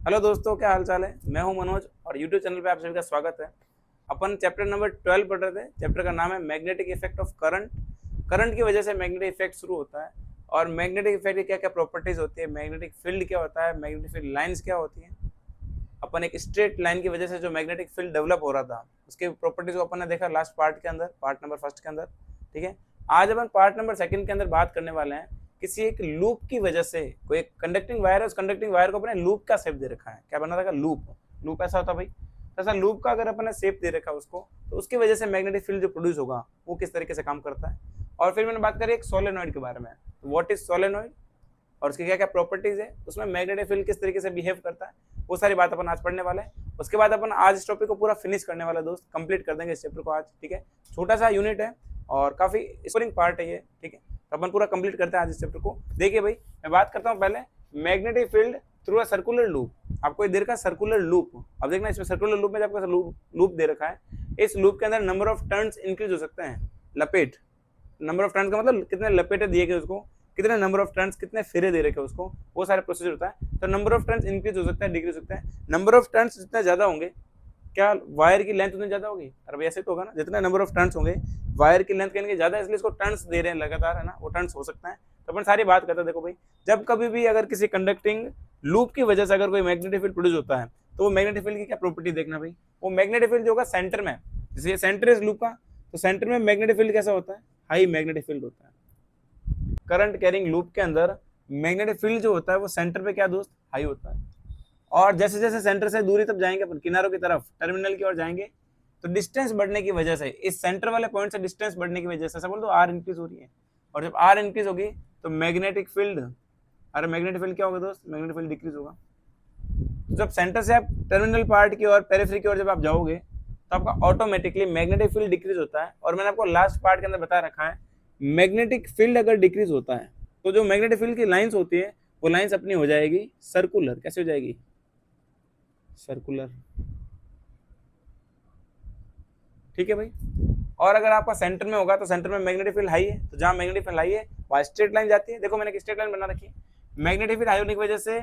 Hello दोस्तों, क्या हाल चाल है। मैं हूं मनोज और यूट्यूब चैनल पे आप सभी का स्वागत है। अपन चैप्टर नंबर 12 पढ़ रहे थे। चैप्टर का नाम है magnetic effect of current. Current की वजह से मैग्नेटिक इफेक्ट शुरू होता है और मैग्नेटिक इफेक्ट की क्या क्या प्रॉपर्टीज होती है, मैग्नेटिक फील्ड क्या होता है, मैग्नेटिक फील्ड लाइन्स क्या होती है। अपन एक स्ट्रेट लाइन की वजह से जो मैग्नेटिक फील्ड डेवलप हो रहा था उसके प्रॉपर्टीज को अपन ने देखा लास्ट पार्ट के अंदर, पार्ट नंबर फर्स्ट के अंदर। ठीक है, आज अपन पार्ट नंबर सेकंड के अंदर बात करने वाले हैं। किसी एक लूप की वजह से कोई एक कंडक्टिंग वायर है, उस कंडक्टिंग वायर को अपने लूप का शेप दे रखा है। क्या बना था? लूप। लूप ऐसा होता भाई, तो ऐसा लूप का अगर अपने शेप दे रखा है उसको, तो उसकी वजह से मैग्नेटिक फील्ड जो प्रोड्यूस होगा वो किस तरीके से काम करता है। और फिर मैंने बात करी एक सोलेनॉइड के बारे में। व्हाट इज सोलेनॉइड और उसकी क्या क्या प्रॉपर्टीज है, उसमें मैग्नेटिक फील्ड किस तरीके से बिहेव करता है, वो सारी बात अपन आज पढ़ने वाले हैं। उसके बाद अपन आज इस टॉपिक को पूरा फिनिश करने वाला दोस्त, कंप्लीट कर देंगे इस चैप्टर को आज। ठीक है, छोटा सा यूनिट है और काफी स्कोरिंग पार्ट है ये। ठीक है, तो अपन पूरा कंप्लीट करते हैं आज इस चैप्टर को। देखिए भाई, मैं बात करता हूँ पहले magnetic field through a circular loop. आपको ये दे रखा है सर्कुलर लूप। अब देखना, इसमें सर्कुलर लूप में आपको लूप दे रखा है। इस लूप के अंदर नंबर ऑफ टर्न्स इंक्रीज हो सकते हैं। लपेट, नंबर ऑफ टर्न्स का मतलब कितने लपेटे दिए गए उसको, कितने नंबर ऑफ टर्न्स, कितने फेरे दे रखे उसको, वो सारे प्रोसीजर होता है। तो नंबर ऑफ टर्न्स इंक्रीज हो सकता है, डिक्रीज हो सकता है। नंबर ऑफ टर्न्स जितने ज्यादा होंगे, क्या वायर की लेंथ उतनी ज्यादा होगी? अरे ऐसे तो होगा ना, जितने नंबर ऑफ टर्न्स होंगे वायर की लेंथ कहेंगे ज्यादा, इसलिए इसको टर्न्स दे रहे हैं लगातार, है ना, वो टर्न्स हो सकता है। तो अपन सारी बात करते हैं। देखो भाई, जब कभी भी अगर किसी कंडक्टिंग लूप की वजह से अगर कोई मैग्नेटिक फील्ड प्रोड्यूस होता है, तो वो मैग्नेटिक फील्ड की क्या प्रॉपर्टी देखना भाई। वो मैग्नेटिक फील्ड जो होगा सेंटर में, जैसे सेंटर इस लूप का, तो सेंटर में मैग्नेटिक फील्ड कैसा होता है? हाई मैग्नेटिक फील्ड होता है। करंट कैरिंग लूप के अंदर मैग्नेटिक फील्ड जो होता है वो सेंटर पे क्या दोस्त? हाई होता है। और जैसे जैसे सेंटर से दूरी तब जाएंगे अपन किनारों की तरफ, टर्मिनल की ओर जाएंगे, तो डिस्टेंस बढ़ने की वजह से, इस सेंटर वाले पॉइंट से डिस्टेंस बढ़ने की वजह से, समझ लो आर इंक्रीज हो रही है। और जब आर इंक्रीज होगी तो मैग्नेटिक फील्ड, अरे मैग्नेटिक फील्ड क्या होगा दोस्त? मैग्नेटिक फील्ड डिक्रीज होगा। तो जब सेंटर से आप टर्मिनल पार्ट की ओर, पेरिफेरी की ओर जब आप जाओगे, तो आपका ऑटोमेटिकली मैग्नेटिक फील्ड डिक्रीज होता है। और मैंने आपको लास्ट पार्ट के अंदर बता रखा है, मैग्नेटिक फील्ड अगर डिक्रीज होता है तो जो मैग्नेटिक फील्ड की लाइंस होती है वो लाइंस अपनी हो जाएगी सर्कुलर। कैसे हो जाएगी? सर्कुलर। ठीक है भाई। और अगर आपका सेंटर में होगा तो सेंटर में मैग्नेटिक फील्ड हाई है, तो जहां मैग्नेटिक फील्ड हाई है वहां स्ट्रेट लाइन जाती है। देखो मैंने एक स्ट्रेट लाइन बना रखी है। मैग्नेटिक फील्ड हाई होने की वजह से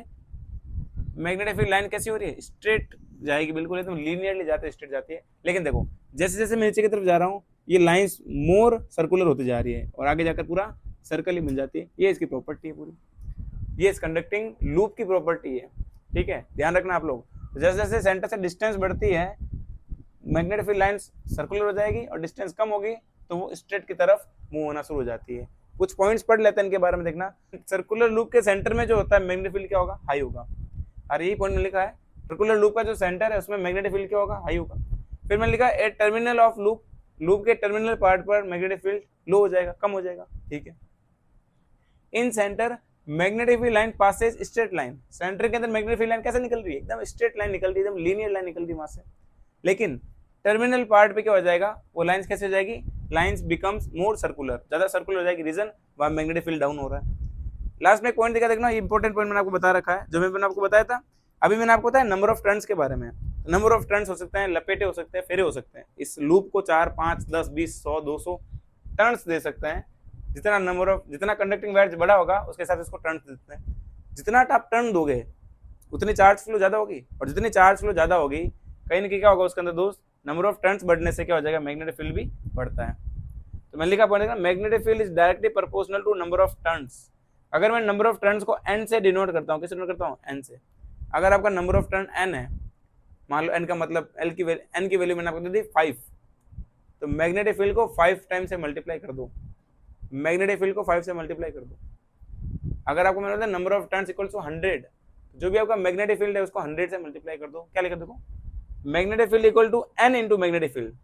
मैग्नेटिक फील्ड लाइन कैसी हो रही है? स्ट्रेट जाएगी, बिल्कुल एकदम लीनियरली जाती है, स्ट्रेट जाती है। लेकिन देखो, जैसे जैसे मैं नीचे की तरफ जा रहा हूँ, ये लाइंस मोर सर्कुलर होती जा रही है और आगे जाकर पूरा सर्कल ही बन जाती है। ये इसकी प्रॉपर्टी है पूरी, ये इस कंडक्टिंग लूप की प्रॉपर्टी है। ठीक है, ध्यान रखना आप लोग। जैसे जैसे सेंटर से डिस्टेंस बढ़ती है, मैग्नेटिक फील्ड लाइंस सर्कुलर हो जाएगी और डिस्टेंस कम होगी तो वो स्ट्रेट की तरफ मूव होना शुरू हो जाती है। कुछ पॉइंट्स पढ़ लेते हैं इनके बारे में, देखना। सर्कुलर लूप के सेंटर में जो होता है मैग्नेटिक फील्ड क्या होगा? हाई होगा। अरे यही पॉइंट में लिखा है, सर्कुलर लूप का जो सेंटर है उसमें मैग्नेटिक फील्ड क्या होगा? हाई होगा। फिर मैंने लिखा a terminal of loop, loop के टर्मिनल पार्ट पर मैग्नेटिक फील्ड लो हो जाएगा, कम हो जाएगा। ठीक है। In centre magnetic field line passes straight line. Centre के अंदर मैग्नेटिक फील्ड लाइन कैसे निकल रही है? एकदम स्ट्रेट लाइन निकल रही है, एकदम लीनियर लाइन निकल रही है वहां से। लेकिन टर्मिनल पार्ट पे क्या हो जाएगा? वो लाइंस कैसे हो जाएगी? लाइंस बिकम्स मोर सर्कुलर, ज्यादा सर्कुलर हो जाएगी। रीजन, वहां मैग्नेटिक फील्ड डाउन हो रहा है। लास्ट में एक पॉइंट देखा, देखना, इंपॉर्टेंट पॉइंट मैंने आपको बता रखा है, जो मैंने आपको बताया था। अभी मैंने आपको बताया नंबर ऑफ टर्न्स के बारे में। नंबर ऑफ टर्न्स हो सकते हैं, लपेटे हो सकते हैं, फेरे हो सकते हैं। इस लूप को 4, 5, 10, 20, 100, 200 टर्न्स दे सकते हैं। जितना नंबर ऑफ, जितना कंडक्टिंग वायर बड़ा होगा उसके हिसाब से इसको टर्न्स देते हैं। जितना आप टर्न दोगे उतनी चार्ज फ्लो ज्यादा होगी, और जितनी चार्ज फ्लो ज्यादा होगी कहीं ना कहीं क्या होगा उसके अंदर दोस्त? नंबर ऑफ टर्न्स बढ़ने से क्या हो जाएगा? मैग्नेटिक फील्ड भी बढ़ता है। तो मैंने लिखा point, magnetic field is directly proportional to number of turns. अगर मैं नंबर ऑफ टर्न्स को एन से डिनोट करता हूँ, किससे डिनोट करता हूँ? एन से। अगर आपका नंबर ऑफ टर्न एन है, मान लो एन का मतलब एन की वैल्यू मैंने आपको दे दी 5, तो मैग्नेटिक फील्ड को 5 टाइम से मल्टीप्लाई कर दो। मैग्नेटिक फील्ड को 5 से मल्टीप्लाई कर दो। अगर आपको मैंने number of turns equal to 100, जो भी आपका मैग्नेटिक फील्ड है उसको 100 से मल्टीप्लाई कर दो। क्या लिखा देखो, magnetic field equal to N into magnetic field.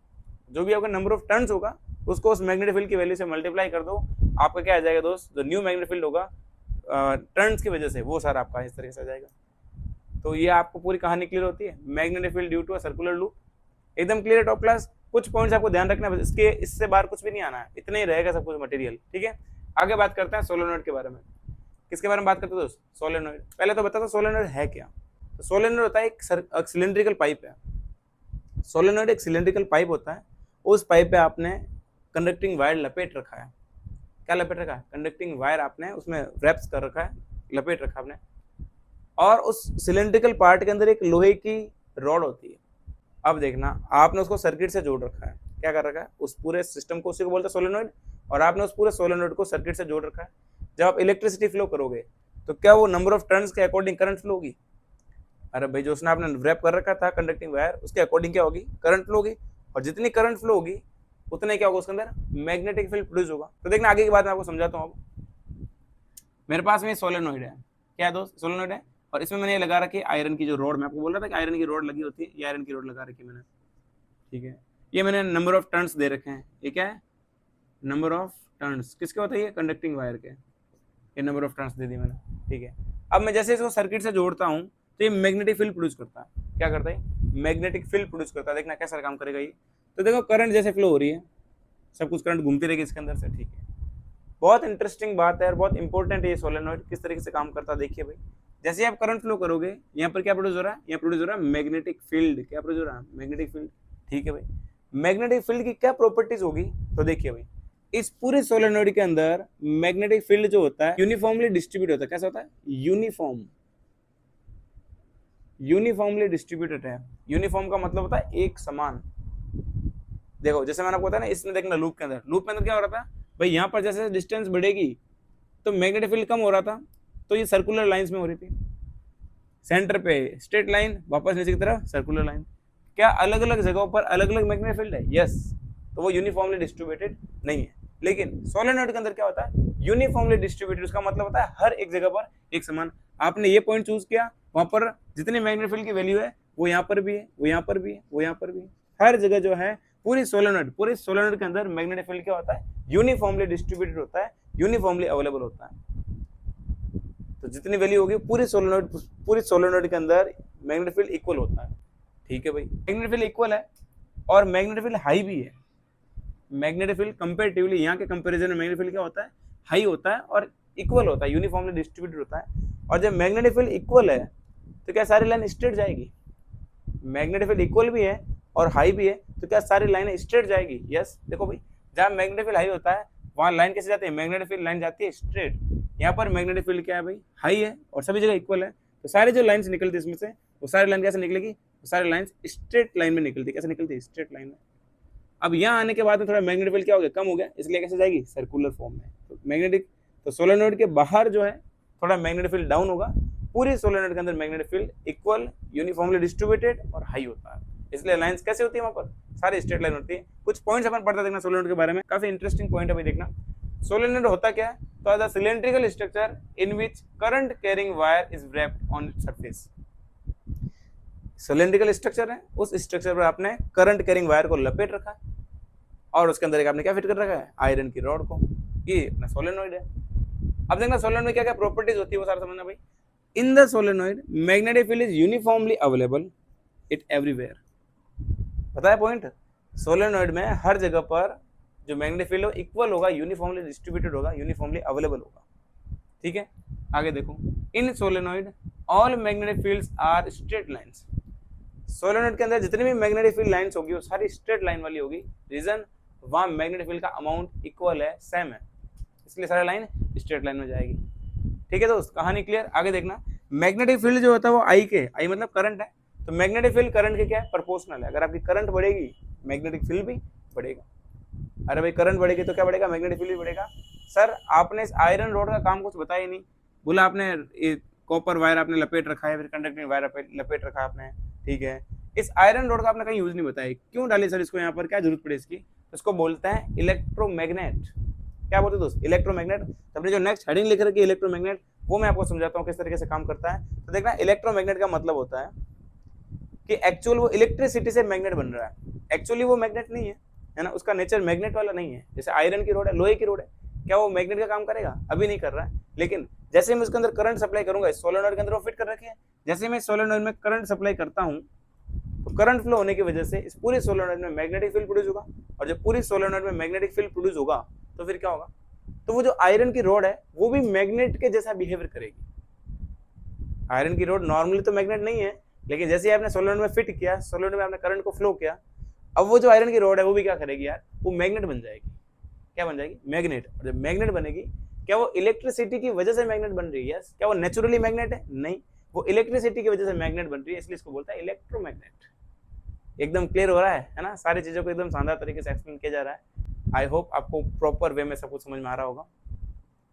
जो भी आपका नंबर ऑफ टर्न्स होगा उसको उस मैग्नेटिक फील्ड की वैल्यू से मल्टीप्लाई कर दो। आपका क्या आ जाएगा दोस्त? जो न्यू मैग्नेटिक फील्ड होगा टर्न्स की वजह से, वो सारा आपका इस तरीके से आ जाएगा। तो ये आपको पूरी कहानी क्लियर होती है, magnetic field due to a circular loop. एकदम क्लियर है। Top class. कुछ पॉइंट्स आपको ध्यान रखना है, इसके इससे बाहर कुछ भी नहीं आना है, इतना ही रहेगा सब कुछ मटेरियल। ठीक है, आगे बात करते हैं सोलेनॉइड के बारे में। किसके बारे में बात करते हैं दोस्त? सोलेनॉइड। पहले तो बता दो सोलेनॉइड है क्या। तो सोलेनॉइड होता है एक सिलेंड्रिकल पाइप है। सोलेनॉइड एक सिलेंड्रिकल पाइप होता है। उस पाइप पे आपने कंडक्टिंग वायर लपेट रखा है। क्या लपेट रखा है? कंडक्टिंग वायर आपने उसमें रैप्स कर रखा है, लपेट रखा आपने। और उस सिलेंड्रिकल पार्ट के अंदर एक लोहे की रॉड होती है। अब देखना, आपने उसको सर्किट से जोड़ रखा है, क्या कर रखा है, उस पूरे सिस्टम को, उसी को बोलते हैं सोलेनोइड, और आपने उस पूरे सोलेनोइड को सर्किट से जोड़ रखा है। जब आप इलेक्ट्रिसिटी फ्लो करोगे तो क्या वो नंबर ऑफ टर्न्स के अकॉर्डिंग करंट फ्लो होगी? अरे भाई, जो उसने आपने रैप कर रखा था कंडक्टिंग वायर, उसके अकॉर्डिंग क्या होगी, करंट फ्लो होगी, और जितनी करंट फ्लो होगी उतने क्या होगा उसके अंदर, मैग्नेटिक फील्ड प्रोड्यूस होगा। तो देखना आगे की बात मैं आपको समझाता हूँ। अब मेरे पास में सोलेनोइड है, क्या है दोस्त, सोलेनोइड है, और इसमें मैंने ये लगा रखी है आयरन की जो रॉड, मैं आपको बोल रहा था कि आयरन की रॉड लगी होती है, ये आयरन की रॉड लगा रखी है मैंने, ठीक है। ये मैंने नंबर ऑफ टर्न्स दे रखे हैं, ये क्या है, नंबर ऑफ टर्न्स किसके होता है, ये कंडक्टिंग वायर के, ये नंबर ऑफ टर्न्स दे दी मैंने, ठीक है। अब मैं जैसे इसको सर्किट से जोड़ता हूँ तो ये मैग्नेटिक फील्ड प्रोड्यूस करता है, क्या करता है, मैग्नेटिक फील्ड प्रोड्यूस करता है। देखना कैसा काम करेगा ये, तो देखो करंट जैसे फ्लो हो रही है, सब कुछ करंट घूमती रहेगी इसके अंदर से, ठीक है। बहुत इंटरेस्टिंग बात है और बहुत इंपॉर्टेंट है ये सोलेनोइड, किस तरीके से काम करता है देखिए भाई। जैसे आप करंट फ्लो करोगे, यहाँ पर क्या प्रोड्यूस हो रहा है, यहाँ प्रोड्यूस हो रहा है मैग्नेटिक फील्ड, क्या प्रोड्यूस हो रहा है, मैग्नेटिक फील्ड, ठीक है भाई। मैग्नेटिक फील्ड की क्या प्रॉपर्टीज होगी, तो देखिए भाई, इस पूरे सोलेनोइड के अंदर मैग्नेटिक फील्ड जो होता है यूनिफॉर्मली डिस्ट्रीब्यूट होता है, कैसा होता है, यूनिफॉर्मली डिस्ट्रीब्यूटेड है। यूनिफॉर्म का मतलब होता है एक समान। देखो जैसे मैंने आपको बताया ना, इसमें देखना लूप के अंदर क्या हो रहा था भाई, यहाँ पर जैसे डिस्टेंस बढ़ेगी तो मैग्नेटिक फील्ड कम हो रहा था, तो ये सर्कुलर लाइंस में हो रही थी, सेंटर पे स्ट्रेट लाइन, वापस नीचे की तरफ सर्कुलर लाइन। क्या अलग अलग जगहों पर अलग अलग मैग्नेटिक फील्ड है, यस, तो वो यूनिफॉर्मली डिस्ट्रीब्यूटेड नहीं है। लेकिन सोलेनोइड के अंदर क्या होता है, यूनिफॉर्मली डिस्ट्रीब्यूटेड, उसका मतलब होता है हर एक जगह पर एक समान। आपने ये पॉइंट चूज किया, वहां पर जितने मैग्नेटिक फील्ड की वैल्यू है वो यहाँ पर भी है, वो यहाँ पर भी है, वो यहाँ पर भी है, हर जगह जो है पूरे सोलेनोइड के अंदर मैग्नेटिक फील्ड क्या होता है, यूनिफॉर्मली डिस्ट्रीब्यूटेड होता है, यूनिफॉर्मली अवेलेबल होता है। तो जितनी वैल्यू होगी पूरे सोलेनोइड के अंदर मैग्नेटिक फील्ड इक्वल होता है, ठीक है भाई। मैग्नेटिक फील्ड इक्वल है और मैग्नेटिक फील्ड हाई भी है। मैग्नेटिक फील्ड कंपैरेटिवली यहाँ के कंपैरिजन में मैग्नेटिक फील्ड क्या होता है, हाई होता है और इक्वल होता है, यूनिफॉर्मली डिस्ट्रीब्यूटेड होता है। और जब मैग्नेटिक फील्ड इक्वल है तो क्या सारी लाइन स्ट्रेट जाएगी, मैग्नेटिक फील्ड इक्वल भी है और हाई भी है, तो क्या सारी लाइनें स्ट्रेट जाएगी, यस। देखो भाई, जहाँ मैग्नेटिक फील्ड हाई होता है वहाँ लाइन कैसे जाती है, मैग्नेटिक फील्ड लाइन जाती है स्ट्रेट। यहाँ पर मैग्नेटिक फील्ड क्या है भाई, हाई है और सभी जगह इक्वल है, तो सारी जो लाइन्स निकलती है इसमें से, वो सारी लाइन कैसे निकलेगी, वो सारी लाइन्स स्ट्रेट लाइन में निकलती है, कैसे निकलती है, स्ट्रेट लाइन में। अब यहाँ आने के बाद में थोड़ा मैग्नेटिक फील्ड क्या हो गया, कम हो गया, इसलिए कैसे जाएगी, सर्कुलर फॉर्म में। तो मैग्नेटिक, तो सोलेनोइड के बाहर जो है थोड़ा मैग्नेटिक फील्ड डाउन होगा, पूरे सोलेनोइड के अंदर magnetic field equal, uniformly distributed और हाई होता है। इसलिए लाइंस कैसे होती है, वहां पर सारी स्ट्रेट लाइन होती है। कुछ पॉइंट्स अपन पढ़ते देखना सोलेनोइड के बारे में, काफी इंटरेस्टिंग पॉइंट है भाई, देखना सोलेनोइड होता क्या है, तो the cylindrical structure in which current carrying wire is wrapped on its surface. Cylindrical structure है, उस स्ट्रक्चर पर आपने करंट कैरिंग वायर को लपेट रखा है और उसके अंदर एक आपने क्या फिट कर रखा है, आयरन की रॉड को, ये अपना सोलेनोइड है। अब देखना सोलेनोइड में क्या क्या प्रॉपर्टीज होती है वो सारा समझना भाई। In the solenoid magnetic field is uniformly available it everywhere. पता है पॉइंट, सोलेनोइड में हर जगह पर जो मैग्नेटिक फील्ड हो इक्वल होगा, यूनिफॉर्मली डिस्ट्रीब्यूटेड होगा, यूनिफॉर्मली अवेलेबल होगा, ठीक है। आगे देखो, in solenoid all magnetic fields are straight lines. Solenoid के अंदर जितनी भी मैग्नेटिक फील्ड लाइंस होगी वो सारी स्ट्रेट लाइन वाली होगी, रीजन वहां मैग्नेटिक फील्ड का अमाउंट इक्वल है, सेम है, इसलिए सारी लाइन स्ट्रेट लाइन में जाएगी, ठीक है दोस्त। कहानी क्लियर। आगे देखना, मैग्नेटिक फील्ड जो होता है वो आई मतलब करंट है, तो मैग्नेटिक फील्ड करंट के क्या है, प्रोपोर्शनल है। अगर आपकी करंट बढ़ेगी मैग्नेटिक फील्ड भी बढ़ेगा। अरे भाई करंट बढ़ेगी तो क्या बढ़ेगा, मैग्नेटिक फील्ड भी बढ़ेगा। सर आपने इस आयरन रोड का काम कुछ बताया ही नहीं, बोला आपने कॉपर वायर आपने लपेट रखा है, फिर कंडक्टिंग वायर लपेट रखा आपने, ठीक है। इस आयरन रोड का आपने कहीं यूज नहीं बताया, क्यों डाली सर इसको यहाँ पर, क्या जरूरत पड़ी इसकी? इसको बोलते हैं इलेक्ट्रोमैग्नेट। क्या बोलते दोस्त, इलेक्ट्रोमैग्नेट। तो अपनी जो नेक्स्ट हेडिंग लिख रखी है इलेक्ट्रोमैग्नेट, वो मैं आपको समझाता हूँ किस तरीके से काम करता है। तो देखना, इलेक्ट्रोमैग्नेट का मतलब होता है कि एक्चुअल वो इलेक्ट्रिसिटी से मैग्नेट बन रहा है, एक्चुअली वो मैग्नेट नहीं है ना, उसका नेचर मैग्नेट वाला नहीं है। जैसे आयरन की रोड है, लोहे की रोड है, क्या वो मैग्नेट का काम करेगा? अभी नहीं कर रहा है, लेकिन जैसे मैं उसके अंदर करंट सप्लाई करूंगा, सोलेनोइड के अंदर वो फिट कर रखे हैं, जैसे मैं सोलेनोइड में करंट सप्लाई करता हूँ तो करंट फ्लो होने की वजह से इस पूरे सोलेनोइड में मैग्नेटिक फील्ड प्रोड्यूस होगा, और जब पूरी सोलेनोइड में मैग्नेटिक फील्ड प्रोड्यूस होगा तो फिर क्या होगा, तो वो जो आयरन की रोड है वो भी मैग्नेट के जैसा बिहेवियर करेगी। आयरन की रोड नॉर्मली तो मैग्नेट नहीं है, लेकिन जैसे आपने सोलेनोइड में फिट किया, सोलेनोइड में आपने करंट को फ्लो किया, अब वो जो आयरन की रोड है वो भी क्या करेगी यार, वो मैग्नेट बन जाएगी। क्या बन जाएगी? मैग्नेट। और जब मैग्नेट बनेगी, क्या वो इलेक्ट्रिसिटी की वजह से मैग्नेट बन रही है? क्या वो नेचुरली मैग्नेट है? नहीं, वो इलेक्ट्रिसिटी की वजह से मैग्नेट बन रही है, इसलिए इसको बोलता है इलेक्ट्रोमैग्नेट। एकदम क्लियर हो रहा है ना, सारी चीजों को एकदम शानदार तरीके से एक्सप्लेन किया जा रहा है। आई होप आपको प्रॉपर वे में सब कुछ समझ में आ रहा होगा।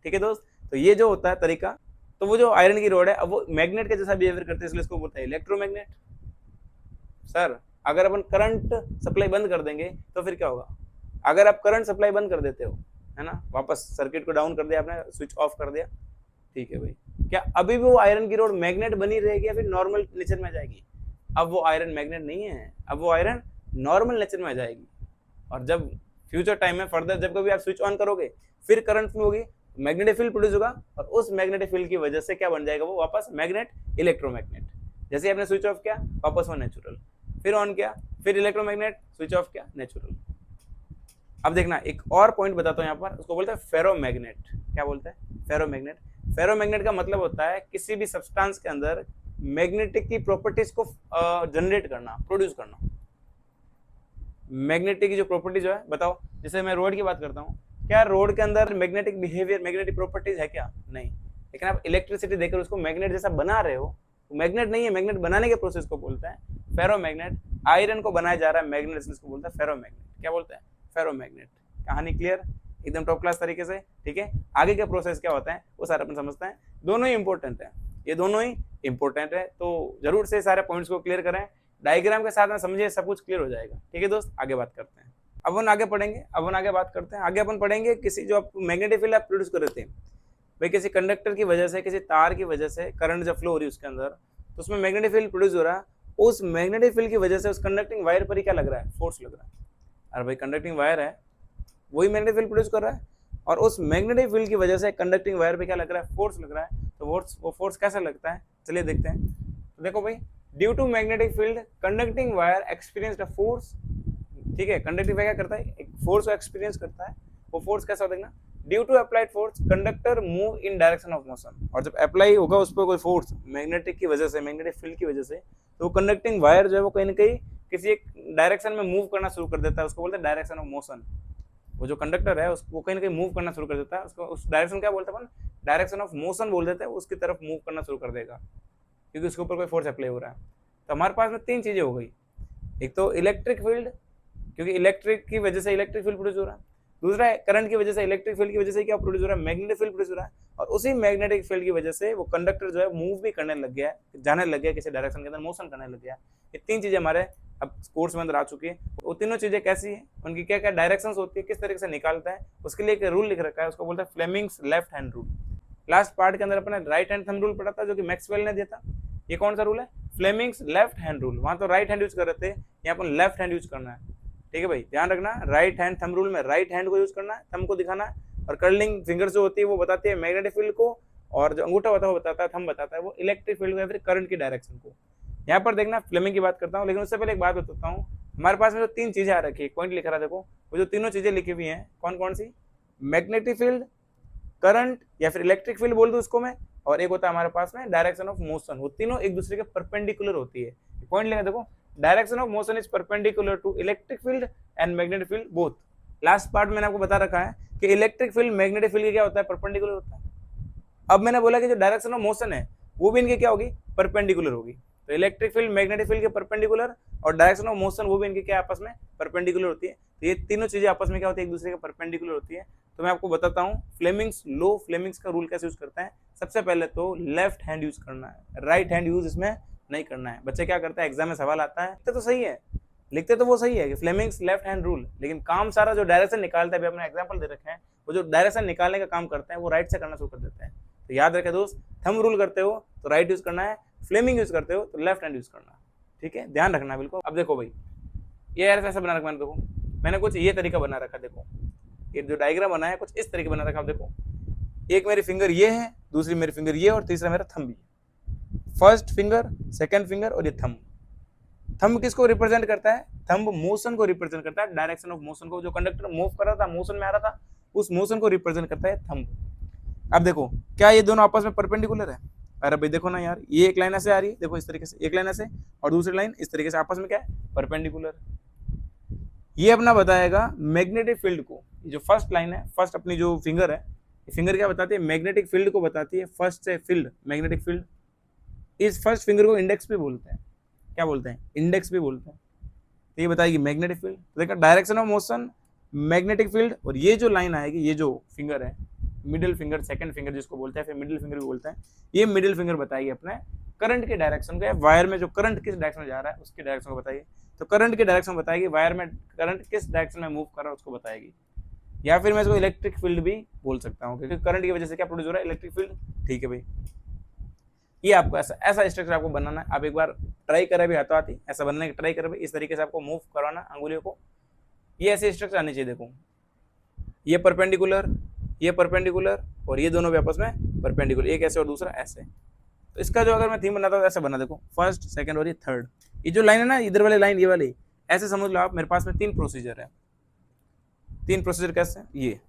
ठीक है दोस्त, तो ये जो होता है तरीका, तो वो जो आयरन की रोड है अब वो मैग्नेट के जैसा बिहेवियर करते हैं, इसलिए इसको बोलते हैं इलेक्ट्रोमैग्नेट। सर अगर अपन करंट सप्लाई बंद कर देंगे तो फिर क्या होगा? अगर आप करंट सप्लाई बंद कर देते हो, है ना, वापस सर्किट को डाउन कर दिया आपने, स्विच ऑफ कर दिया, ठीक है भाई, क्या अभी भी वो आयरन की रोड मैग्नेट बनी रहेगी या फिर नॉर्मल नेचर में आ जाएगी? अब वो आयरन मैग्नेट नहीं है, अब वो आयरन नॉर्मल नेचर में आ जाएगी। और जब फ्यूचर टाइम में फर्दर जब कभी आप स्विच ऑन करोगे फिर करंट फ्लो होगी, मैग्नेटिक फील्ड प्रोड्यूस होगा, और उस मैग्नेटिक फील्ड की वजह से क्या बन जाएगा? वो वापस मैग्नेट, इलेक्ट्रोमैग्नेट। जैसे आपने स्विच ऑफ किया वापस वो नेचुरल, फिर ऑन किया फिर इलेक्ट्रोमैग्नेट, स्विच ऑफ किया नेचुरल। अब देखना एक और पॉइंट बताता हूँ यहाँ पर, उसको बोलते हैं फेरोमैग्नेट। क्या बोलते हैं? फेरोमैग्नेट। फेरोमैग्नेट का मतलब होता है किसी भी सब्सटेंस के अंदर मैग्नेटिक की प्रॉपर्टीज को जनरेट करना, प्रोड्यूस करना। मैग्नेटिक की जो प्रॉपर्टी जो है, बताओ, जैसे मैं रोड की बात करता हूँ, क्या रोड के अंदर मैग्नेटिक बिहेवियर, मैग्नेटिक प्रॉपर्टीज है क्या? नहीं। लेकिन आप इलेक्ट्रिसिटी देकर उसको मैग्नेट जैसा बना रहे हो, मैग्नेट नहीं है, मैग्नेट बनाने के प्रोसेस को बोलते हैं फेरोमैग्नेट। आयरन को बनाया जा रहा है मैग्नेट, इसको बोलते हैं फेरोमैग्नेट। क्या बोलते हैं? फेरोमैग्नेट। कहानी क्लियर? एकदम टॉप क्लास तरीके से। ठीक है, आगे का प्रोसेस क्या होता है वो सारा अपन समझते हैं। दोनों ही इंपॉर्टेंट है, ये दोनों ही इंपॉर्टेंट है, तो जरूर से सारे पॉइंट्स को क्लियर करें, डायग्राम के साथ में समझिए, सब कुछ क्लियर हो जाएगा। ठीक है दोस्त, आगे बात करते हैं। अब अपन आगे पढ़ेंगे, अब अपन आगे बात करते हैं। आगे अपन पढ़ेंगे किसी जो आप मैग्नेटिक फील्ड आप प्रोड्यूस कर रहे थे भाई, किसी कंडक्टर की वजह से, किसी तार की वजह से करंट जब फ्लो हो रही है उसके अंदर, तो उसमें मैग्नेटिक फील्ड प्रोड्यूस हो रहा है। उस मैग्नेटिक फील्ड की वजह से उस कंडक्टिंग वायर पर ही क्या लग रहा है? फोर्स लग रहा है। अरे भाई कंडक्टिंग वायर है, वही मैग्नेटिक फील्ड प्रोड्यूस कर रहा है, और उस मैग्नेटिक फील्ड की वजह से कंडक्टिंग वायर पे क्या लग रहा है? फोर्स लग रहा है। तो वो फोर्स कैसा लगता है, चलिए देखते हैं। तो देखो भाई, due to magnetic field conducting wire experienced a force. ठीक है, कंडक्टिंग वायर क्या करता है? एक फोर्स को एक्सपीरियंस करता है। वो फोर्स कैसा होता है ना? Due to applied force conductor move in direction of motion. और जब अप्लाई होगा उस पर कोई फोर्स मैग्नेटिक की वजह से, मैग्नेटिक फील्ड की वजह से, तो कंडक्टिंग वायर जो है वो कहीं ना कहीं किसी एक डायरेक्शन में मूव करना शुरू कर देता है, उसको बोलते हैं डायरेक्शन ऑफ मोशन। वो जो कंडक्टर है उसको कहीं ना कहीं मूव करना शुरू कर देता है, उसको उस डायरेक्शन क्या बोलते हैं अपन? डायरेक्शन ऑफ मोशन बोल देते हैं, उसकी तरफ मूव करना शुरू कर देगा, क्योंकि उसके ऊपर कोई फोर्स अप्लाई हो रहा है। तो हमारे पास में तीन चीजें हो गई, एक तो इलेक्ट्रिक फील्ड, क्योंकि इलेक्ट्रिक की वजह से इलेक्ट्रिक फील्ड प्रोड्यूस हो रहा है। दूसरा है करंट की वजह से, इलेक्ट्रिक फील्ड की वजह से क्या प्रोड्यूस हो रहा है? मैग्नेटिक फील्ड प्रोड्यूस हो रहा है। और उसी मैग्नेटिक फील्ड की वजह से वो कंडक्टर जो है मूव भी करने लग गया है, जाने लग गया किसी डायरेक्शन के अंदर, मोशन करने लग गया। ये तीन चीजें हमारे अब कोर्स में अंदर आ चुकी है। वो तीनों चीजें कैसी है, उनकी क्या क्या डायरेक्शंस होती है, किस तरीके से निकालता है, उसके लिए एक रूल लिख रखा है, उसको बोलते हैं Fleming's left hand rule. Last part के अंदर अपने राइट हैंड थंब रूल पढ़ा था, जो कि मैक्सवेल ने दिया था। ये कौन सा रूल है? Fleming's left hand rule. वहां तो राइट हैंड यूज कर रहे थे, यहाँ पर लेफ्ट हैंड यूज करना है। ठीक है भाई, ध्यान रखना, राइट हैंड थंब रूल में राइट हैंड को यूज करना है, थंब को दिखाना है, और कर्लिंग फिंगर जो होती है वो बताती है मैग्नेटिक फील्ड को, और जो अंगूठा होता है वो बताता है, थंब बताता है वो इलेक्ट्रिक फील्ड को या फिर करंट की डायरेक्शन को। यहाँ पर देखना फ्लेमिंग की बात करता हूँ, लेकिन उससे पहले एक बात बताता हूँ। हमारे पास में जो तीन चीजें आ रखी है, पॉइंट लिख रहा है देखो, वो जो तीनों चीजें लिखी हुई हैं कौन कौन सी? मैग्नेटिक फील्ड, करंट या फिर इलेक्ट्रिक फील्ड बोल दूं उसको मैं, और एक होता है हमारे पास में डायरेक्शन ऑफ मोशन। वो तीनों एक दूसरे के परपेंडिकुलर होती है। पॉइंट लेगा देखो, direction of motion is perpendicular to electric field and magnetic field both. Last part मैंने आपको बता रखा है कि इलेक्ट्रिक फील्ड मैग्नेटिक फील्ड क्या होता है? परपेंडिकुलर होता है। अब मैंने बोला कि जो डायरेक्शन ऑफ मोशन है वो भी इनके क्या होगी? परपेंडिकुलर होगी। तो इलेक्ट्रिक फील्ड मैग्नेटिक फील्ड के परपेंडिकुलर, और डायरेक्शन ऑफ मोशन वो भी इनके क्या आपस में? परपेंडिकुलर होती है। तो ये तीनों चीजें आपस में क्या होती है? एक दूसरे के परपेंडिकुलर होती है। तो मैं आपको बताता हूँ फ्लेमिंग्स लो, फ्लेमिंग्स का रूल कैसे यूज करते हैं। सबसे पहले तो लेफ्ट हैंड यूज करना है, राइट हैंड यूज इसमें नहीं करना है। बच्चे क्या करते हैं, एग्जाम में सवाल आता है, लिखते तो सही है, लिखते तो वो सही है कि फ्लेमिंग्स लेफ्ट हैंड रूल, लेकिन काम सारा जो डायरेक्शन निकालता है, अभी अपने एग्जाम्पल दे रखे हैं, वो जो डायरेक्शन निकालने का काम करते हैं वो राइट से करना शुरू कर देते हैं। तो याद रखे दोस्त, थंब रूल करते हो तो राइट यूज करना है, फ्लेमिंग यूज करते हो तो लेफ्ट हैंड यूज करना है। ठीक है, ध्यान रखना बिल्कुल। अब देखो भाई, ये ऐसा बना रखा मैंने, देखो मैंने कुछ ये तरीका बना रखा, देखो ये जो डायग्राम बना है कुछ इस तरीके बना रखा। देखो एक मेरी फिंगर ये है, दूसरी मेरी फिंगर ये, और तीसरा मेरा थंब ये। फर्स्ट फिंगर, सेकंड फिंगर और ये थंब। थंब किसको रिप्रेजेंट करता है? थंब मोशन को रिप्रेजेंट करता है, डायरेक्शन ऑफ मोशन को। जो कंडक्टर मूव कर रहा था, मोशन में आ रहा था, उस मोशन को रिप्रेजेंट करता है थंब। अब देखो क्या ये दोनों आपस में परपेंडिकुलर है? अरे भाई देखो ना यार, ये एक लाइन ऐसे आ रही है, देखो इस तरीके से एक लाइन ऐसे, और दूसरी लाइन इस तरीके से, आपस में क्या है? परपेंडिकुलर। ये अपना बताएगा मैग्नेटिक फील्ड को। जो फर्स्ट लाइन है, फर्स्ट अपनी जो फिंगर है, फिंगर क्या बताती है? मैग्नेटिक फील्ड को बताती है। फर्स्ट से फील्ड, मैग्नेटिक फील्ड, इस फर्स्ट फिंगर को इंडेक्स भी बोलते हैं, क्या बोलते हैं, इंडेक्स भी बोलते हैं। तो ये बताएगी मैग्नेटिक फील्ड। तो देखा direction of motion, magnetic field, और ये जो लाइन आएगी, ये जो फिंगर है मिडिल फिंगर, सेकंड फिंगर जिसको बोलते हैं, फिर मिडिल फिंगर भी बोलते हैं, ये मिडिल फिंगर बताएगी अपने करंट के डायरेक्शन को, वायर में जो करंट किस डायरेक्शन में जा रहा है उसकी डायरेक्शन को बताइए। तो करंट के डायरेक्शन बताएगी, वायर में करंट किस डायरेक्शन में मूव कर रहा है उसको बताएगी। या फिर मैं इसको इलेक्ट्रिक फील्ड भी बोल सकता हूँ, क्योंकि करंट की वजह से क्या प्रोड्यूस हो रहा है, इलेक्ट्रिक फील्ड। ठीक है भाई, ये आपको ऐसा ऐसा स्ट्रक्चर आपको बनाना है। आप एक बार ट्राई करें भी हाथों हाथ ही ऐसा बनने की ट्राई करें भाई, इस तरीके से आपको मूव करवाना अंगुलियों को, ये ऐसे स्ट्रक्चर आनी चाहिए। देखो ये परपेंडिकुलर और ये दोनों भी आपस में परपेंडिकुलर, एक ऐसे और दूसरा ऐसे। तो इसका जो अगर मैं थीम बनाता हूँ ऐसे बना, देखो फर्स्ट, सेकंड और ये थर्ड, ये जो लाइन है ना इधर वाली लाइन, ये वाली, ऐसे समझ लो आप मेरे पास में 3 प्रोसीजर है। 3 प्रोसीजर कैसे, ये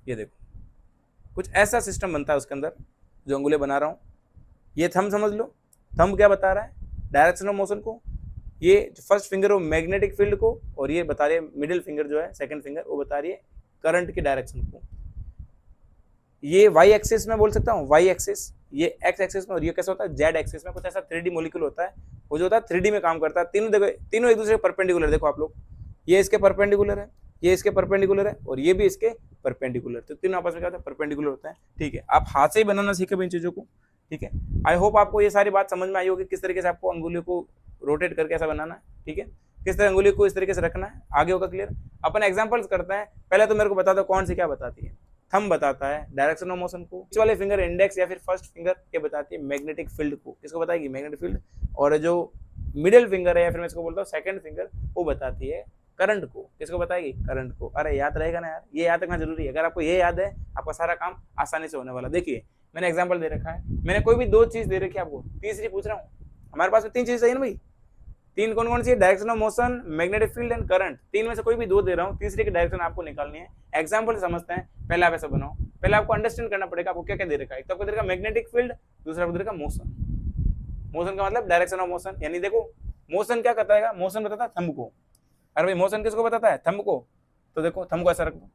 देखो कुछ ऐसा सिस्टम बनता है उसके अंदर जो अंगुले बना रहा हूँ। ये थंब समझ लो, थंब क्या बता रहा है, डायरेक्शन ऑफ मोशन को। ये फर्स्ट फिंगर वो मैग्नेटिक फील्ड को, और ये बता रही है मिडिल फिंगर जो है सेकंड फिंगर, वो बता रही है करंट की डायरेक्शन को। ये वाई एक्सिस में बोल सकता हूँ, वाई एक्सिस, ये एक्स एक्सिस में, और ये कैसा होता है जेड एक्सिस में। कुछ ऐसा 3D मॉलिक्यूल होता है, वो जो होता है 3D में काम करता है। तीनों देखो, तीनों एक दूसरे के परपेंडिकुलर, देखो आप लोग, ये इसके परपेंडिकुलर है, ये इसके परपेंडिकुलर है, और ये भी इसके परपेंडिकुलर। तो तीनों आपस में क्या होता है, परपेंडिकुलर होता है। ठीक है, आप हाथ से ही बनाना सीखे इन चीजों को। ठीक है, आई होप आपको ये सारी बात समझ में आई होगी, किस तरीके से आपको अंगुलियों को रोटेट करके ऐसा बनाना है। ठीक है, किस तरह अंगुली को इस तरीके से रखना है, आगे होगा क्लियर। अपन एग्जांपल्स करते हैं। पहले तो मेरे को बता दो कौन सी क्या बताती है। थंब बताता है डायरेक्शन ऑफ मोशन को, इस वाले फिंगर इंडेक्स या फिर फर्स्ट फिंगर ये बताती है मैग्नेटिक फील्ड को, किसको बताएगी, मैग्नेटिक फील्ड। और जो मिडिल फिंगर है या फिर मैं इसको बोलता हूँ सेकंड फिंगर, वो बताती है करंट को, किसको बताएगी, करंट को। अरे याद रहेगा ना यार, ये याद रखना जरूरी है। अगर आपको ये याद है, आपका सारा काम आसानी से होने वाला। देखिए मैंने एग्जाम्पल दे रखा है, मैंने कोई भी 2 चीज दे रखी है, आपको तीसरी पूछ रहा हूँ। हमारे पास 3 चीज चाहिए ना भाई, 3 कौन कौन सी है, direction of motion, magnetic field and current. 3 में से कोई भी 2 दे रहा हूँ, तीसरी की डायरेक्शन आपको निकालनी है। एग्जाम्पल समझते हैं, पहले आप ऐसा बनाओ। पहले आपको अंडरस्टैंड करना पड़ेगा आपको क्या क्या दे रखा है। एक तो आपको दे रखा मैग्नेटिक फील्ड, दूसरा आपको दे रखा मोशन। मोशन का मतलब डायरेक्शन ऑफ मोशन, यानी देखो मोशन क्या बताएगा, मोशन बताता है थंब को। अरे भाई मोशन किसको बताता है, थंब को। तो देखो थंब को ऐसा रख दो,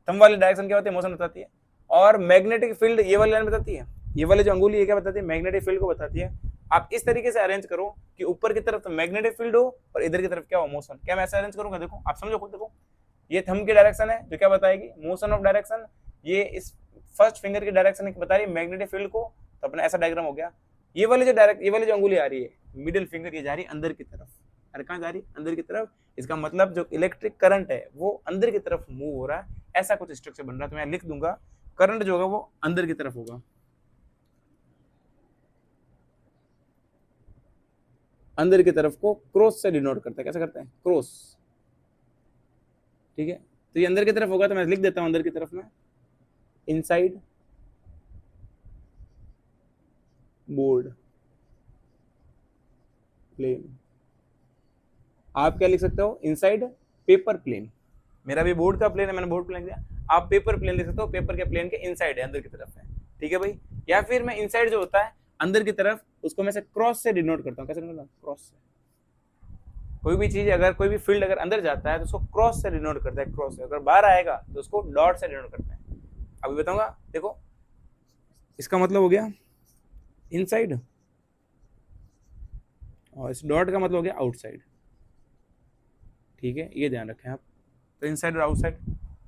थंब वाली डायरेक्शन क्या होती है, मोशन बताती है। और मैग्नेटिक फील्ड ये वाली लाइन बताती है, ये वाली जो अंगुली है क्या बताती है, मैग्नेटिक फील्ड को बताती है। आप इस तरीके से अरेंज करो कि ऊपर की तरफ तो मैग्नेटिक फील्ड हो और इधर की तरफ क्या हो, मोशन। क्या मैं ऐसे अरेंज करूंगा, देखो आप समझो खुद। देखो ये थंब की डायरेक्शन है जो क्या बताएगी, मोशन ऑफ डायरेक्शन। ये इस फर्स्ट फिंगर की डायरेक्शन बता रही है मैग्नेटिक फील्ड को। तो अपना ऐसा डायग्राम हो गया। ये वाली जो अंगुली आ रही है मिडिल फिंगर, ये जा रही है अंदर की तरफ। अरे कहाँ जा रही है, अंदर की तरफ। इसका मतलब जो इलेक्ट्रिक करंट है वो अंदर की तरफ मूव हो रहा है, ऐसा कुछ स्ट्रक्चर बन रहा है। तो मैं लिख दूंगा करंट जो होगा वो अंदर की तरफ होगा, अंदर की तरफ को क्रॉस से डिनोट करता है। कैसे करते हैं, क्रॉस। ठीक है, तो ये अंदर की तरफ होगा, तो मैं लिख देता हूं अंदर की तरफ में इनसाइड बोर्ड प्लेन। आप क्या लिख सकते हो, इनसाइड पेपर प्लेन। मेरा भी बोर्ड का प्लेन है, मैंने बोर्ड प्लेन दिया। आप पेपर प्लेन लिख सकते हो, पेपर के प्लेन के इनसाइड है, अंदर की तरफ है। ठीक है भाई, या फिर मैं इनसाइड जो होता है अंदर की तरफ, उसको मैं से क्रॉस से डिनोट करता हूँ। कैसे करता हूँ, क्रॉस से। कोई भी चीज अगर कोई भी फील्ड अगर अंदर जाता है तो उसको क्रॉस से डिनोट करता है, क्रॉस से। अगर बाहर आएगा तो उसको डॉट से डिनोट करते हैं। अभी बताऊंगा, देखो इसका मतलब हो गया इनसाइड, और इस डॉट का मतलब हो गया आउटसाइड। ठीक है, ये ध्यान रखें आप। तो इनसाइड और आउटसाइड,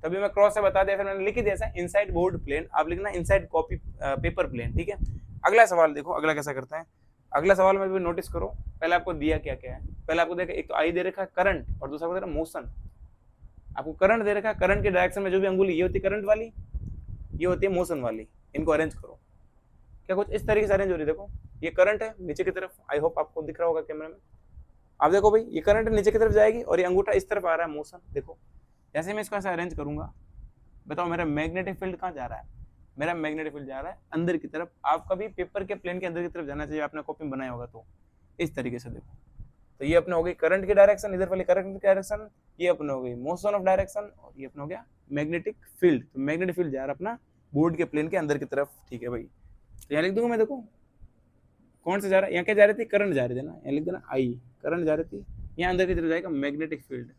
तभी मैं क्रॉस से बता दिया, फिर मैंने लिख ही दिया इनसाइड बोर्ड प्लेन। आप लिखना इनसाइड कॉपी पेपर प्लेन। ठीक है, अगला सवाल देखो, अगला कैसा करता है। अगला सवाल में भी नोटिस करो, पहले आपको दिया क्या क्या है। पहले आपको देखा, एक तो आई दे रखा है करंट, और दूसरा को दे रखा मोशन। आपको करंट दे रखा है, करंट के डायरेक्शन में जो भी अंगुली, ये होती है करंट वाली, ये होती है मोशन वाली। इनको अरेंज करो, क्या कुछ इस तरीके से अरेंज हो रही है। देखो ये करंट है नीचे की तरफ, आई होप आपको दिख रहा होगा कैमरे में। आप देखो भाई, ये करंट नीचे की तरफ जाएगी और ये अंगूठा इस तरफ आ रहा है, मोशन। देखो जैसे मैं इसको ऐसा अरेंज करूंगा, बताओ मेरा मैग्नेटिक फील्ड कहाँ जा रहा है, मेरा मैग्नेटिक फील्ड जा रहा है अंदर की तरफ। आपका भी पेपर के प्लेन के अंदर की तरफ जाना चाहिए, आपने कॉपी में बनाया होगा। तो इस तरीके से देखो, तो ये अपने हो गई करंट की डायरेक्शन, इधर वाली करंट की डायरेक्शन, ये अपने हो गई मोशन ऑफ डायरेक्शन, और ये अपना हो गया मैग्नेटिक फील्ड। तो मैग्नेटिक फील्ड जा रहा है अपना बोर्ड के प्लेन के अंदर की तरफ। ठीक है भाई, तो यहाँ लिख दूंगा मैं, देखो कौन सा जा रहा है, यहाँ क्या जा रही थी, करंट जा रही थी ना, यहाँ लिख देना आई, करंट जा रही थी। यहाँ अंदर की तरफ जाएगा मैग्नेटिक फील्ड,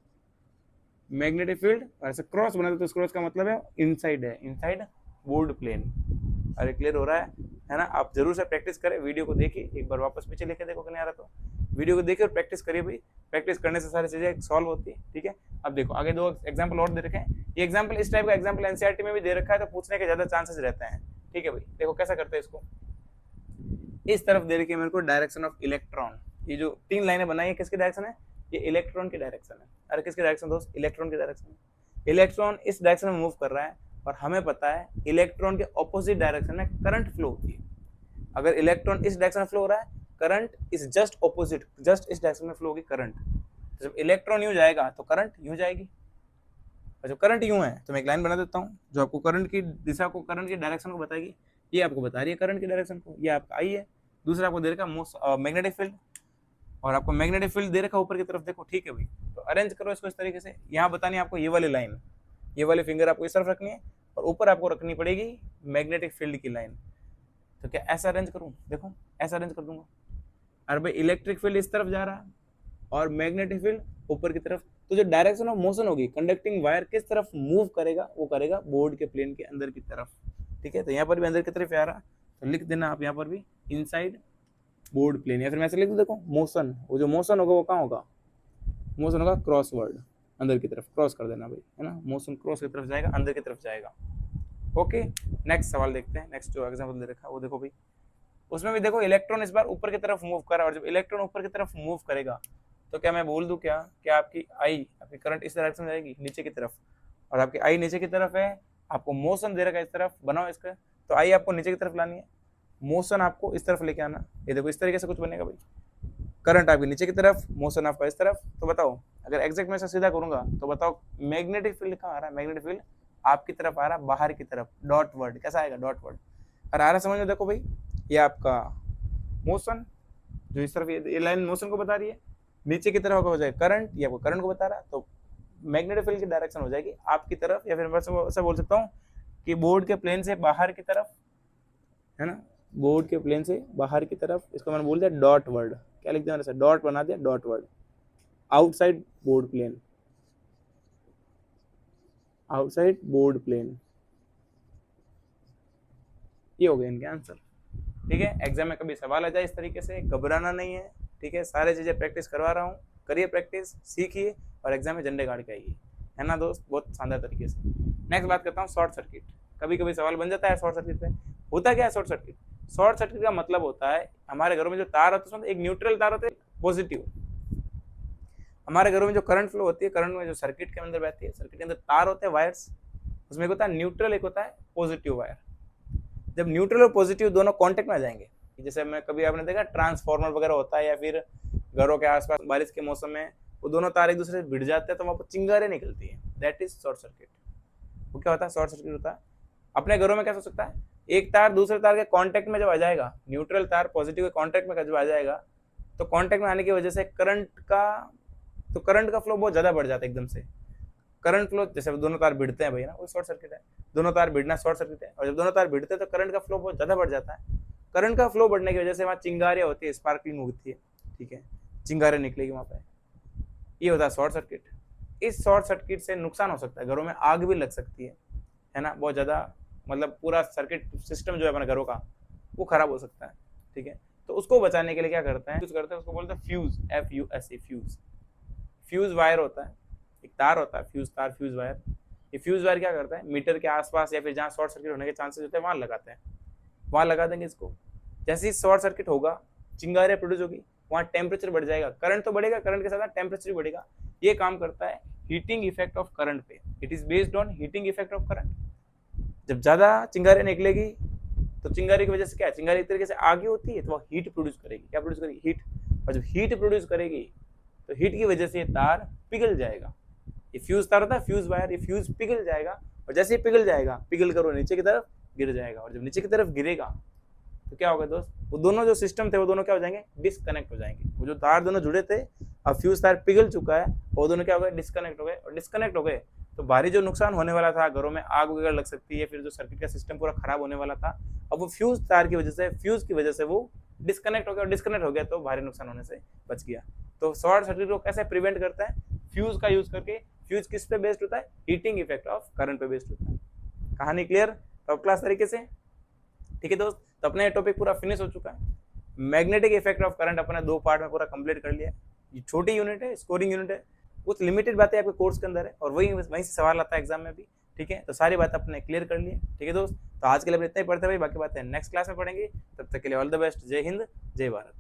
मैग्नेटिक फील्ड, और ऐसे क्रॉस बना देते, तो क्रॉस का मतलब है इनसाइड है, इनसाइड बोर्ड प्लेन। अरे क्लियर हो रहा है ना? आप जरूर से प्रैक्टिस करें, वीडियो को देखिए, एक बार वापस पीछे लेके देखो कि नहीं आ रहा तो वीडियो को देखिए और प्रैक्टिस करिए भाई। प्रैक्टिस करने से सारी चीजें सॉल्व होती है, ठीक है। अब देखो आगे 2 एग्जांपल और दे रखे हैं। ये एग्जांपल, इस टाइप का एग्जांपल एनसीईआरटी में भी दे रखा है, तो पूछने के ज्यादा चांसेस रहते हैं, ठीक है भाई। देखो कैसा करते हैं इसको। इस तरफ दे रखी है मेरे को डायरेक्शन ऑफ इलेक्ट्रॉन। ये जो 3 लाइनें बनाई है किसकी डायरेक्शन है? ये इलेक्ट्रॉन की डायरेक्शन है। अरे किसकी डायरेक्शन दोस्त? इलेक्ट्रॉन की डायरेक्शन। इलेक्ट्रॉन इस डायरेक्शन में मूव कर रहा है और हमें पता है इलेक्ट्रॉन के ऑपोजिट डायरेक्शन में करंट फ्लो होती है। अगर इलेक्ट्रॉन इस डायरेक्शन में फ्लो हो रहा है, current is just opposite, just इस डायरेक्शन में फ्लो होगी करंट। तो जब इलेक्ट्रॉन यूं जाएगा तो करंट यूं जाएगी, और जब करंट यूं है तो मैं एक लाइन बना देता हूँ जो आपको करंट की दिशा को, करंट की डायरेक्शन को बताएगी। ये आपको बता रही है करंट की डायरेक्शन को, ये आपका आई है। दूसरा आपको दे रखा मैग्नेटिक फील्ड, और आपको मैग्नेटिक फील्ड दे रखा ऊपर की तरफ, देखो ठीक है भाई। तो अरेंज करो इसको इस तरीके से। यहाँ बतानी है आपको ये वाली लाइन, ये वाली फिंगर आपको इस तरफ रखनी है और ऊपर आपको रखनी पड़ेगी मैग्नेटिक फील्ड की लाइन। तो क्या ऐसा अरेंज करूं? देखो ऐसा अरेंज कर दूंगा। अरे भाई इलेक्ट्रिक फील्ड इस तरफ जा रहा है और मैग्नेटिक फील्ड ऊपर की तरफ, तो जो डायरेक्शन ऑफ मोशन होगी, कंडक्टिंग वायर किस तरफ मूव करेगा, वो करेगा बोर्ड के प्लेन के अंदर की तरफ, ठीक है। तो यहाँ पर भी अंदर की तरफ आ रहा, तो लिख देना आप यहाँ पर भी इनसाइड बोर्ड प्लेन, या फिर मैं ऐसे लिख दूं, देखो मोशन, वो जो मोशन होगा वो कहाँ होगा? मोशन होगा क्रॉसवर्ड, अंदर की तरफ क्रॉस कर देना भाई, है ना। मोशन क्रॉस की तरफ जाएगा, अंदर की तरफ जाएगा। ओके, नेक्स्ट सवाल देखते हैं। नेक्स्ट जो एग्जांपल दे रखा है वो देखो भाई, उसमें भी देखो इलेक्ट्रॉन इस बार ऊपर की तरफ मूव कर रहा है, और जब इलेक्ट्रॉन ऊपर की तरफ मूव करेगा तो क्या मैं बोल दूं क्या आपकी आई, आपकी करंट इस डायरेक्शन में जाएगी नीचे की तरफ, और आपकी आई नीचे की तरफ है, आपको मोशन दे रखा है इस तरफ, बनाओ इसका, तो आई आपको नीचे की तरफ लानी है, मोशन आपको इस तरफ लेके आना। ये देखो इस तरीके से कुछ बनेगा भाई, करंट आपकी नीचे की तरफ, मोशन आपका इस तरफ। तो बताओ अगर एग्जैक्ट मैं इसे सीधा करूंगा तो बताओ मैग्नेटिक फील्ड कहाँ आ रहा है? मैग्नेटिक फील्ड आपकी तरफ आ रहा है, बाहर की तरफ, डॉट वर्ड। कैसा आएगा? Dot word. और आ रहा समझ में? देखो भाई ये आपका मोशन जो इस तरफ, ये लाइन मोशन को बता रही है, नीचे की तरफ हो जाएगा करंट, ये आपको करंट को बता रहा है, तो मैग्नेटिक फील्ड की डायरेक्शन हो जाएगी आपकी तरफ, या फिर मैं ऐसा बोल सकता हूँ कि बोर्ड के प्लेन से बाहर की तरफ, है ना, बोर्ड के प्लेन से बाहर की तरफ। इसको मैंने बोल दिया डॉट वर्ड। क्या लिख दिया मैंने? डॉट बना दिया, dot word. Outside board plane, outside board plane, ये हो गए इनके आंसर, ठीक है। एग्जाम में कभी सवाल आ जाए इस तरीके से, घबराना नहीं है, ठीक है। सारे चीजें प्रैक्टिस करवा रहा हूँ, करिए प्रैक्टिस, सीखिए और एग्जाम में झंडे गाड़ के आइए, है ना दोस्त, बहुत शानदार तरीके से। नेक्स्ट बात करता हूँ शॉर्ट सर्किट। कभी कभी सवाल बन जाता है शॉर्ट सर्किट पे। होता क्या है शॉर्ट सर्किट? शॉर्ट सर्किट का मतलब होता है हमारे घरों में जो तार होते हैं, एक न्यूट्रल तार होते हैं, पॉजिटिव। हमारे घरों में जो करंट फ्लो होती है, करंट में जो सर्किट के अंदर बहती है, सर्किट के अंदर तार होते हैं, वायर्स, उसमें एक होता है न्यूट्रल, एक होता है पॉजिटिव वायर। जब न्यूट्रल और पॉजिटिव दोनों कांटेक्ट में आ जाएंगे, जैसे मैं कभी आपने देखा ट्रांसफार्मर वगैरह होता है, या फिर घरों के आसपास बारिश के मौसम में वो दोनों तार एक दूसरे से भिड़ जाते हैं तो वहां पर चिंगारे निकलती है, दैट इज शॉर्ट सर्किट। वो क्या होता है? शॉर्ट सर्किट होता है। अपने घरों में क्या हो सकता है? एक तार दूसरे तार के कांटेक्ट में जब आ जाएगा, न्यूट्रल तार पॉजिटिव के कांटेक्ट में जब आ जाएगा, तो कांटेक्ट में आने की वजह से करंट का फ्लो बहुत ज्यादा बढ़ जाता है एकदम से। करंट फ्लो, जैसे दोनों तार भिड़ते हैं भाई ना, वो शॉर्ट सर्किट है। दोनों तार भिड़ना शॉर्ट सर्किट है, और जब दोनों तार भिड़ते हैं तो करंट का फ्लो बहुत ज्यादा बढ़ जाता है। करंट का फ्लो बढ़ने की वजह से वहाँ चिंगारियां होती है, स्पार्कलिंग होती है, ठीक है, चिंगारे निकलेगी वहां पे, ये होता है शॉर्ट सर्किट। इस शॉर्ट सर्किट से नुकसान हो सकता है, घरों में आग भी लग सकती है ना, बहुत ज्यादा, मतलब पूरा सर्किट सिस्टम जो है अपने घरों का वो खराब हो सकता है, ठीक है। तो उसको बचाने के लिए क्या करते हैं? उसको बोलते हैं fuse, FUSE, fuse. Fuse wire होता है, एक तार होता है, फ्यूज तार, फ्यूज वायर। ये फ्यूज वायर क्या करता है? मीटर के आसपास या फिर जहाँ शॉर्ट सर्किट होने के चांसेस होते हैं वहां लगाते हैं, वहां लगा देंगे इसको। जैसे ही शॉर्ट सर्किट होगा, चिंगारियां प्रोड्यूस होगी, वहाँ टेम्परेचर बढ़ जाएगा, करंट तो बढ़ेगा, करंट के साथ टेम्परेचर भी बढ़ेगा। ये काम करता है हीटिंग इफेक्ट ऑफ करंट पे। It is based on heating effect of current. जब ज्यादा चिंगारियां निकलेगी तो चिंगारी की वजह से क्या है? चिंगारी एक तरीके से आग ही होती है, तो वो हीट प्रोड्यूस करेगी। क्या प्रोड्यूस करेगी? हीट। और जब हीट प्रोड्यूस करेगी तो हीट की वजह से ये तार पिघल जाएगा। ये फ्यूज तार होता है, फ्यूज वायर, ये फ्यूज पिघल जाएगा, और जैसे ही पिघल जाएगा, पिघल कर वो नीचे की तरफ गिर जाएगा, और जब नीचे की तरफ गिरेगा तो क्या होगा दोस्त? वो दोनों जो सिस्टम थे वो दोनों क्या हो जाएंगे? डिस्कनेक्ट हो जाएंगे। वो जो तार दोनों जुड़े थे, अब फ्यूज तार पिघल चुका है, वो दोनों क्या हो गए? डिस्कनेक्ट हो गए। और डिस्कनेक्ट हो गए तो भारी जो नुकसान होने वाला था, घरों में आग वगैरह लग सकती है, फिर जो सर्किट का सिस्टम पूरा खराब होने वाला था, अब वो फ्यूज तार की वजह से, फ्यूज की वजह से वो डिस्कनेक्ट हो गया, और डिस्कनेक्ट हो गया तो भारी नुकसान होने से बच गया। तो शॉर्ट सर्किट को कैसे प्रिवेंट करता है? फ्यूज का यूज करके। फ्यूज किस पे बेस्ड होता है? हीटिंग इफेक्ट ऑफ करंट पे बेस्ड होता है। कहानी क्लियर? टॉप क्लास तरीके से। ठीक है दोस्त, तो अपना ये टॉपिक पूरा फिनिश हो चुका है। मैग्नेटिक इफेक्ट ऑफ करंट अपने 2 पार्ट में पूरा कंप्लीट कर लिया। ये छोटी यूनिट है, स्कोरिंग यूनिट है, कुछ लिमिटेड बातें आपके कोर्स के अंदर है और वहीं से सवाल आता है एग्जाम में भी। ठीक है, तो सारी बात अपने क्लियर कर लिए। ठीक है दोस्त, तो आज के लिए इतना ही पढ़ते भाई, बाकी बातें नेक्स्ट क्लास में पढ़ेंगे। तब तक के लिए ऑल द बेस्ट। जय हिंद, जय भारत।